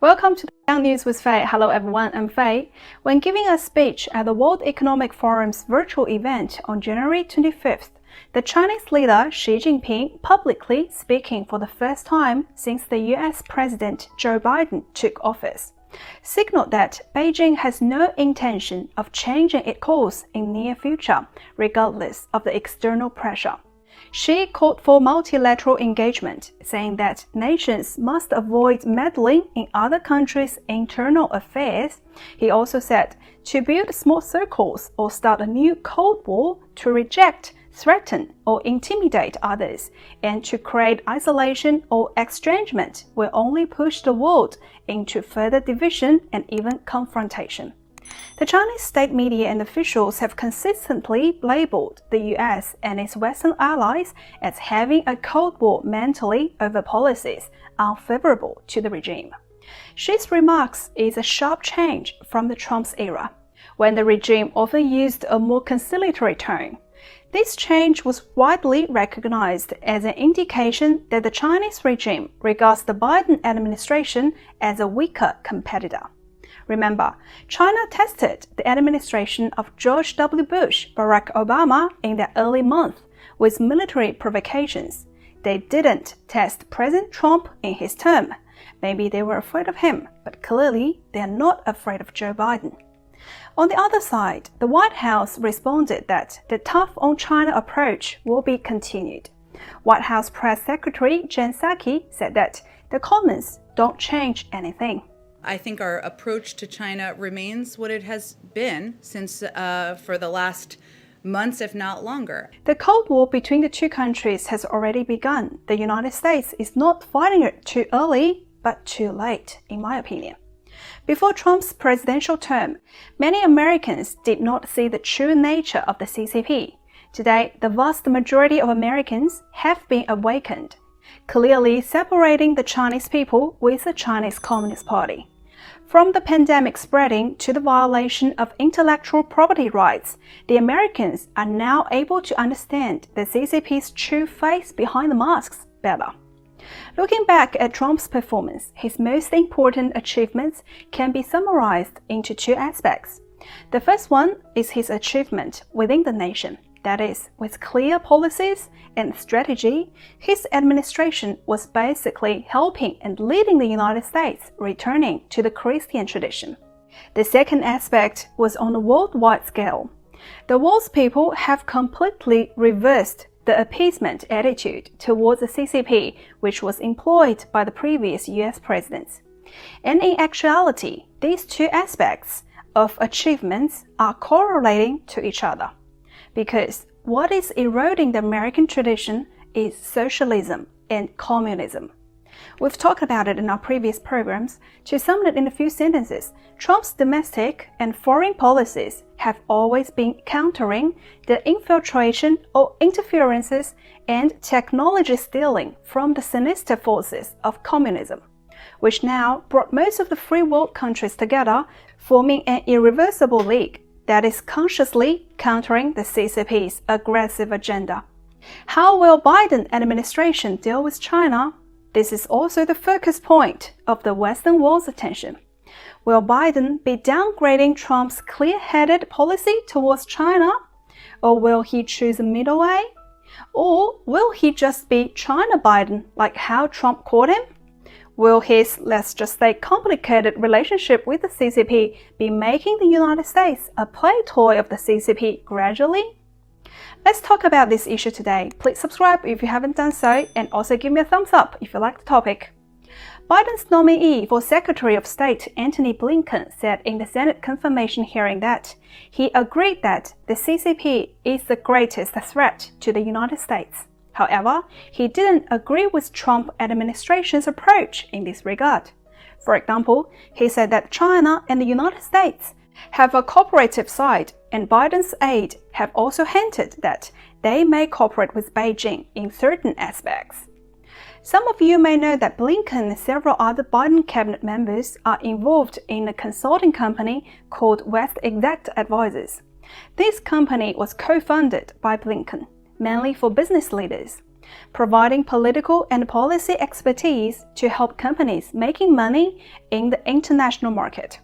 Welcome to the Young News with Faye. Hello everyone, I'm Faye. When giving a speech at the World Economic Forum's virtual event on January 25th, the Chinese leader Xi Jinping publicly speaking for the first time since the US President Joe Biden took office, signaled that Beijing has no intention of changing its course in near future, regardless of the external pressure. Xi called for multilateral engagement, saying that nations must avoid meddling in other countries' internal affairs. He also said to build small circles or start a new Cold War, to reject, threaten, or intimidate others, and to create isolation or estrangement will only push the world into further division and even confrontation. The Chinese state media and officials have consistently labeled the US and its Western allies as having a Cold War mentally over policies unfavourable to the regime. Xi's remarks is a sharp change from the Trump's era, when the regime often used a more conciliatory tone. This change was widely recognized as an indication that the Chinese regime regards the Biden administration as a weaker competitor. Remember, China tested the administration of George W. Bush, Barack Obama in their early months with military provocations. They didn't test President Trump in his term. Maybe they were afraid of him, but clearly they are not afraid of Joe Biden. On the other side, the White House responded that the tough on China approach will be continued. White House Press Secretary Jen Psaki said that the comments don't change anything. I think our approach to China remains what it has been since for the last months, if not longer. The Cold War between the two countries has already begun. The United States is not fighting it too early, but too late, in my opinion. Before Trump's presidential term, many Americans did not see the true nature of the CCP. Today, the vast majority of Americans have been awakened, clearly separating the Chinese people with the Chinese Communist Party. From the pandemic spreading to the violation of intellectual property rights, the Americans are now able to understand the CCP's true face behind the masks better. Looking back at Trump's performance, his most important achievements can be summarized into two aspects. The first one is his achievement within the nation. That is, with clear policies and strategy, his administration was basically helping and leading the United States returning to the Christian tradition. The second aspect was on a worldwide scale. The world's people have completely reversed the appeasement attitude towards the CCP, which was employed by the previous US presidents. And in actuality, these two aspects of achievements are correlating to each other. Because what is eroding the American tradition is socialism and communism. We've talked about it in our previous programs. To sum it in a few sentences, Trump's domestic and foreign policies have always been countering the infiltration or interferences and technology stealing from the sinister forces of communism, which now brought most of the free world countries together, forming an irreversible league that is consciously countering the CCP's aggressive agenda. How will Biden administration deal with China? This is also the focus point of the Western world's attention. Will Biden be downgrading Trump's clear-headed policy towards China? Or will he choose a middle way? Or will he just be China Biden like how Trump called him? Will his, let's just say, complicated relationship with the CCP be making the United States a play toy of the CCP gradually? Let's talk about this issue today. Please subscribe if you haven't done so, and also give me a thumbs up if you like the topic. Biden's nominee for Secretary of State Antony Blinken said in the Senate confirmation hearing that he agreed that the CCP is the greatest threat to the United States. However, he didn't agree with Trump administration's approach in this regard. For example, he said that China and the United States have a cooperative side, and Biden's aide have also hinted that they may cooperate with Beijing in certain aspects. Some of you may know that Blinken and several other Biden cabinet members are involved in a consulting company called West Exec Advisors. This company was co-funded by Blinken, mainly for business leaders. providing political and policy expertise to help companies making money in the international market.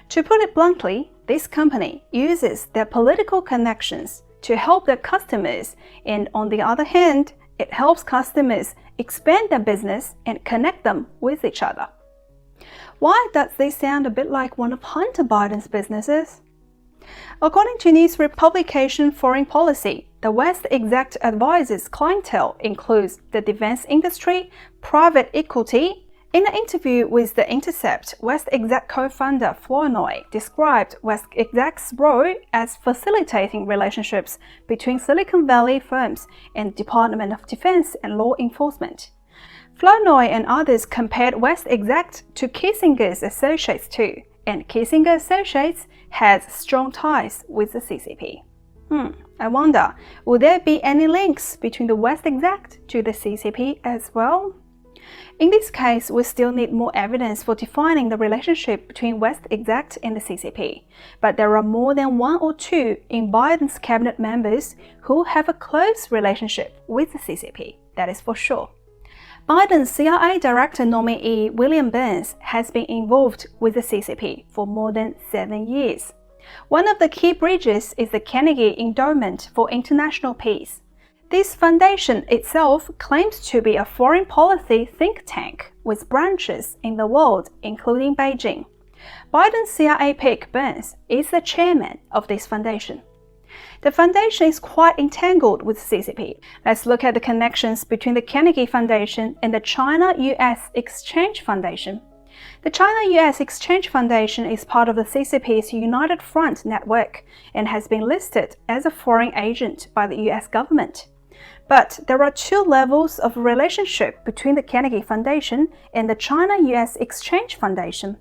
To put it bluntly, this company uses their political connections to help their customers, and on the other hand, it helps customers expand their business and connect them with each other. Why does this sound a bit like one of Hunter Biden's businesses? According to news publication Foreign Policy, the West Exec advisor's clientele includes the defense industry, private equity. In an interview with The Intercept, West Exec co-founder Flournoy described West Exec's role as facilitating relationships between Silicon Valley firms and Department of Defense and law enforcement. Flournoy and others compared West Exec to Kissinger's associates too, and Kissinger Associates has strong ties with the CCP. I wonder, will there be any links between the West Exec to the CCP as well? In this case, we still need more evidence for defining the relationship between West Exec and the CCP, but there are more than one or two in Biden's cabinet members who have a close relationship with the CCP, that is for sure. Biden's CIA Director nominee William Burns has been involved with the CCP for more than 7 years. One of the key bridges is the Carnegie Endowment for International Peace. This foundation itself claims to be a foreign policy think tank with branches in the world, including Beijing. Biden's CIA pick Burns is the chairman of this foundation. The foundation is quite entangled with CCP. Let's look at the connections between the Carnegie Foundation and the China-US Exchange Foundation. The China-US Exchange Foundation is part of the CCP's United Front network and has been listed as a foreign agent by the US government. But there are two levels of relationship between the Carnegie Foundation and the China-US Exchange Foundation.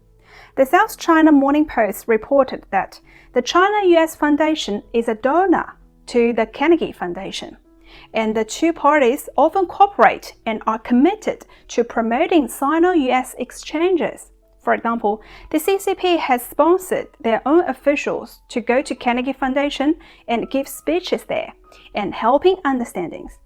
The South China Morning Post reported that the China-US Foundation is a donor to the Carnegie Foundation, and the two parties often cooperate and are committed to promoting Sino-US exchanges. For example, the CCP has sponsored their own officials to go to Carnegie Foundation and give speeches there, and helping understandings.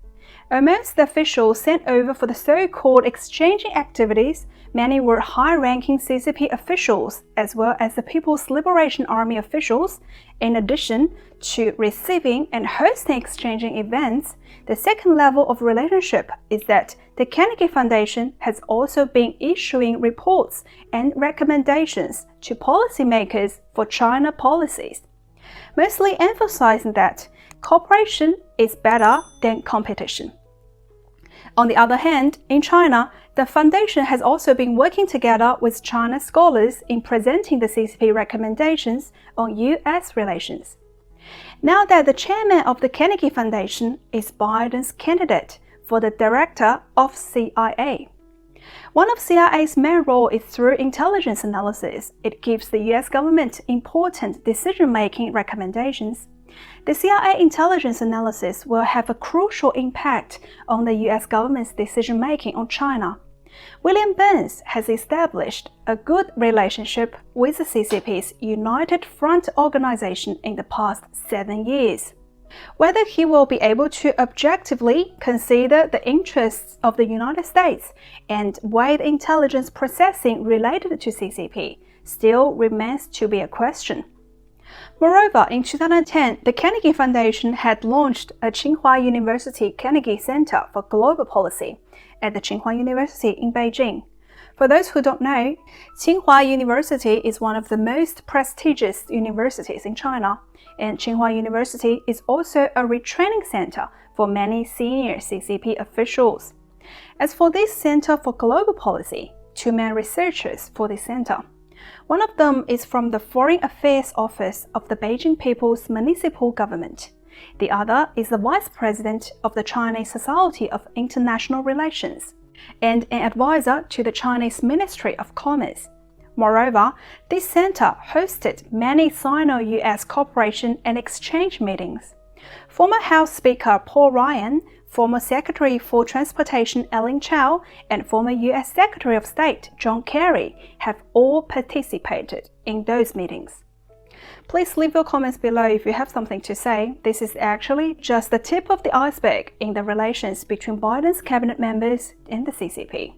Amongst the officials sent over for the so-called exchanging activities, many were high-ranking CCP officials as well as the People's Liberation Army officials. In addition to receiving and hosting exchanging events, the second level of relationship is that the Carnegie Foundation has also been issuing reports and recommendations to policymakers for China policies, mostly emphasizing that cooperation is better than competition. On the other hand, in China, the foundation has also been working together with China scholars in presenting the CCP recommendations on US relations. Now that the chairman of the Carnegie Foundation is Biden's candidate for the director of CIA. One of CIA's main role is through intelligence analysis. It gives the US government important decision-making recommendations. The CIA intelligence analysis will have a crucial impact on the US government's decision-making on China. William Burns has established a good relationship with the CCP's United Front organization in the past 7 years. Whether he will be able to objectively consider the interests of the United States and weigh the intelligence processing related to CCP still remains to be a question. Moreover, in 2010, the Carnegie Foundation had launched a Tsinghua University Carnegie Center for Global Policy at the Tsinghua University in Beijing. For those who don't know, Tsinghua University is one of the most prestigious universities in China, and Tsinghua University is also a retraining center for many senior CCP officials. As for this Center for Global Policy, two main researchers for this center. One of them is from the Foreign Affairs Office of the Beijing People's Municipal Government. The other is the Vice President of the Chinese Society of International Relations and an advisor to the Chinese Ministry of Commerce. Moreover, this center hosted many Sino-US cooperation and exchange meetings. Former House Speaker Paul Ryan, former Secretary for Transportation Ellen Chao, and former US Secretary of State John Kerry have all participated in those meetings. Please leave your comments below if you have something to say. This is actually just the tip of the iceberg in the relations between Biden's cabinet members and the CCP.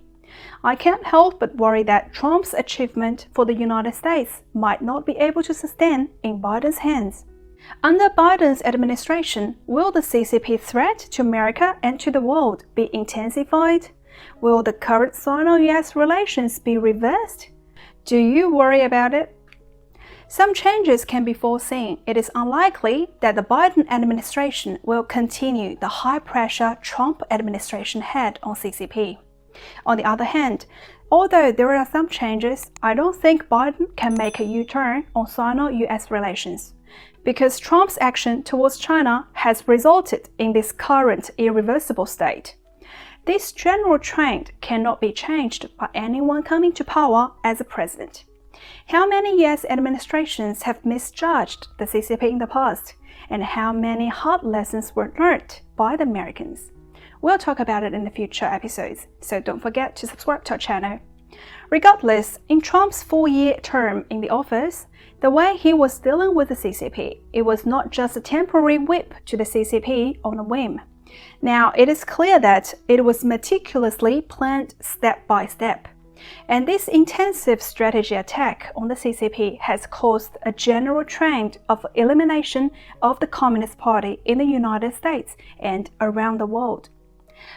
I can't help but worry that Trump's achievement for the United States might not be able to sustain in Biden's hands. Under Biden's administration, will the CCP threat to America and to the world be intensified? Will the current Sino-US relations be reversed? Do you worry about it? Some changes can be foreseen. It is unlikely that the Biden administration will continue the high-pressure Trump administration had on CCP. On the other hand, although there are some changes, I don't think Biden can make a U-turn on Sino-US relations, because Trump's action towards China has resulted in this current irreversible state. This general trend cannot be changed by anyone coming to power as a president. How many US administrations have misjudged the CCP in the past, and how many hard lessons were learned by the Americans? We'll talk about it in the future episodes, so don't forget to subscribe to our channel. Regardless, in Trump's 4-year term in the office, the way he was dealing with the CCP, it was not just a temporary whip to the CCP on a whim. Now, it is clear that it was meticulously planned step by step. And this intensive strategy attack on the CCP has caused a general trend of elimination of the Communist Party in the United States and around the world.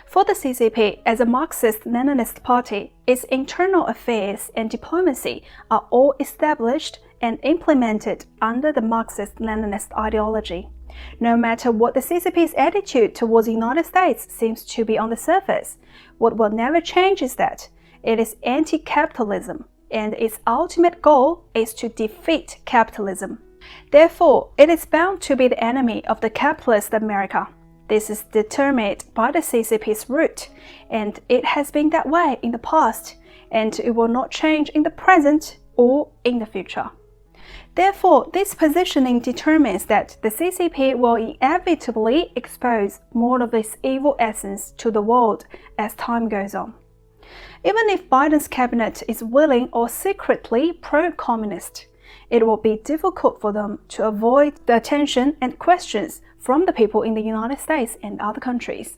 For the CCP, as a Marxist-Leninist party, its internal affairs and diplomacy are all established and implemented under the Marxist-Leninist ideology. No matter what the CCP's attitude towards the United States seems to be on the surface, what will never change is that it is anti-capitalism, and its ultimate goal is to defeat capitalism. Therefore, it is bound to be the enemy of the capitalist America. This is determined by the CCP's root, and it has been that way in the past, and it will not change in the present or in the future. Therefore, this positioning determines that the CCP will inevitably expose more of its evil essence to the world as time goes on. Even if Biden's cabinet is willing or secretly pro-communist, it will be difficult for them to avoid the attention and questions from the people in the United States and other countries.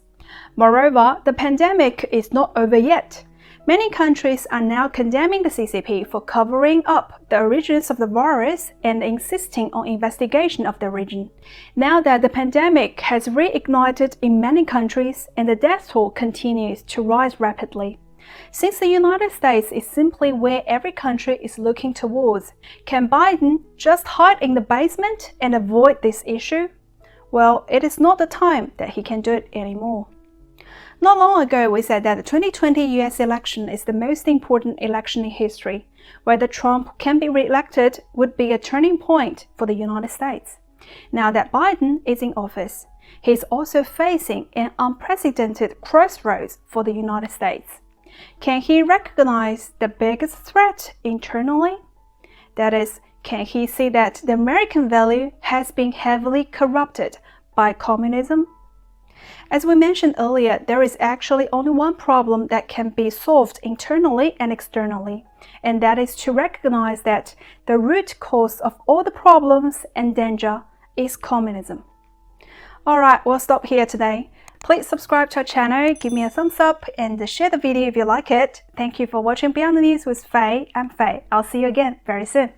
Moreover, the pandemic is not over yet. Many countries are now condemning the CCP for covering up the origins of the virus and insisting on investigation of the origin. Now that the pandemic has reignited in many countries and the death toll continues to rise rapidly, since the United States is simply where every country is looking towards, can Biden just hide in the basement and avoid this issue? Well, it is not the time that he can do it anymore. Not long ago, we said that the 2020 US election is the most important election in history. Whether Trump can be re-elected would be a turning point for the United States. Now that Biden is in office, he is also facing an unprecedented crossroads for the United States. Can he recognize the biggest threat internally? That is, can he see that the American value has been heavily corrupted by communism? As we mentioned earlier, there is actually only one problem that can be solved internally and externally, and that is to recognize that the root cause of all the problems and danger is communism. Alright, we'll stop here today. Please subscribe to our channel, give me a thumbs up, and share the video if you like it. Thank you for watching Beyond the News with Faye. I'm Faye. I'll see you again very soon.